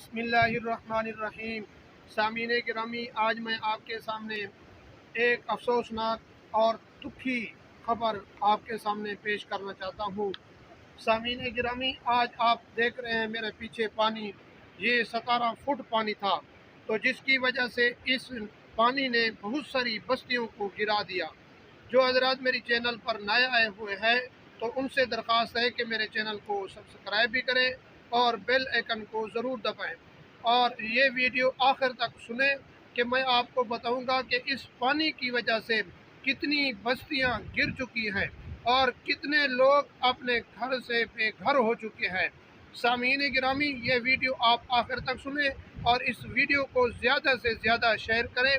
بسم اللہ الرحمن الرحیم۔ سامعین گرامی، آج میں آپ کے سامنے ایک افسوسناک اور دکھی خبر آپ کے سامنے پیش کرنا چاہتا ہوں۔ سامعین گرامی، آج آپ دیکھ رہے ہیں میرے پیچھے پانی، یہ 17 فٹ پانی تھا، تو جس کی وجہ سے اس پانی نے بہت ساری بستیوں کو گرا دیا۔ جو حضرات میری چینل پر نئے آئے ہوئے ہیں تو ان سے درخواست ہے کہ میرے چینل کو سبسکرائب بھی کریں اور بیل آئیکن کو ضرور دبائیں، اور یہ ویڈیو آخر تک سنیں کہ میں آپ کو بتاؤں گا کہ اس پانی کی وجہ سے کتنی بستیاں گر چکی ہیں اور کتنے لوگ اپنے گھر سے بے گھر ہو چکے ہیں۔ سامعین گرامی، یہ ویڈیو آپ آخر تک سنیں اور اس ویڈیو کو زیادہ سے زیادہ شیئر کریں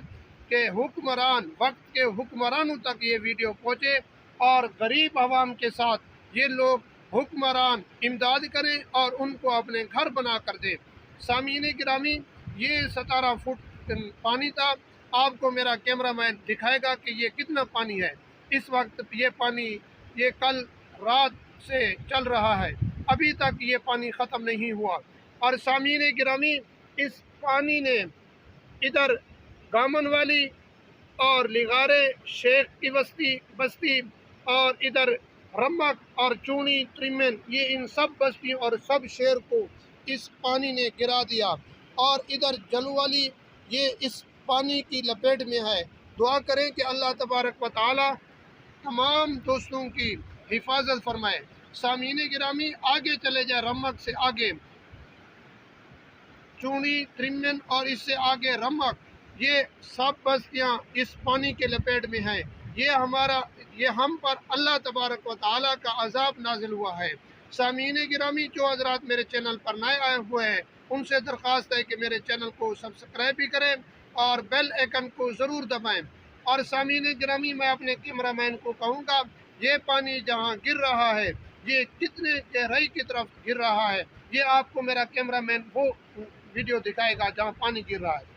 کہ حکمران، وقت کے حکمرانوں تک یہ ویڈیو پہنچے اور غریب عوام کے ساتھ یہ لوگ حکمران امداد کریں اور ان کو اپنے گھر بنا کر دیں۔ سامعین گرامی، یہ 17 فٹ پانی تھا۔ آپ کو میرا کیمرہ مین دکھائے گا کہ یہ کتنا پانی ہے۔ اس وقت یہ پانی یہ کل رات سے چل رہا ہے، ابھی تک یہ پانی ختم نہیں ہوا۔ اور سامعین گرامی، اس پانی نے ادھر گامن والی اور لغارے شیخ کی بستی اور ادھر رمک اور چونی تریمن، یہ ان سب بستیوں اور سب شہر کو اس پانی نے گرا دیا، اور ادھر جلو والی یہ اس پانی کی لپیٹ میں ہے۔ دعا کریں کہ اللہ تبارک و تعالی تمام دوستوں کی حفاظت فرمائے۔ سامعین گرامی، آگے چلے جائے، رمک سے آگے چونی تریمن اور اس سے آگے رمک، یہ سب بستیاں اس پانی کے لپیٹ میں ہیں۔ یہ ہم پر اللہ تبارک و تعالیٰ کا عذاب نازل ہوا ہے۔ سامعین گرامی، جو حضرات میرے چینل پر نئے آئے ہوئے ہیں ان سے درخواست ہے کہ میرے چینل کو سبسکرائب بھی کریں اور بیل آئیکن کو ضرور دبائیں۔ اور سامعین گرامی، میں اپنے کیمرہ مین کو کہوں گا، یہ پانی جہاں گر رہا ہے یہ کتنے گہرائی کی طرف گر رہا ہے، یہ آپ کو میرا کیمرہ مین وہ ویڈیو دکھائے گا جہاں پانی گر رہا ہے۔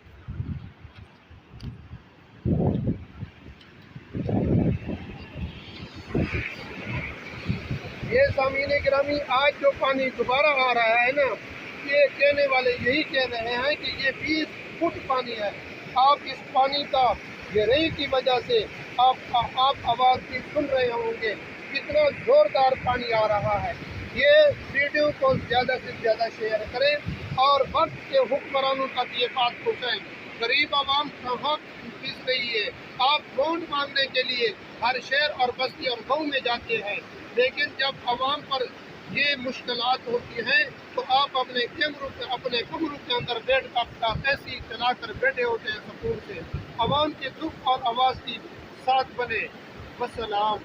یہ سامعین گرامی، آج جو پانی دوبارہ آ رہا ہے نا، یہ کہنے والے یہی کہہ رہے ہیں کہ یہ 20 فٹ پانی ہے۔ آپ اس پانی کا گہرائی کی وجہ سے آپ آواز بھی سن رہے ہوں گے، کتنا زوردار پانی آ رہا ہے۔ یہ ویڈیو کو زیادہ سے زیادہ شیئر کریں اور وقت کے حکمرانوں تک یہ بات پہنچائیں۔ غریب عوام کہاں پھنس رہی ہے۔ آپ بونڈ مانگنے کے لیے ہر شہر اور بستی اور گاؤں میں جاتے ہیں، لیکن جب عوام پر یہ مشکلات ہوتی ہیں تو آپ اپنے کمروں کے اندر بیٹھ کر ایسی چلا کر بیٹھے ہوتے ہیں سکون سے۔ عوام کے دکھ اور آواز کی ساتھ بنے۔ والسلام۔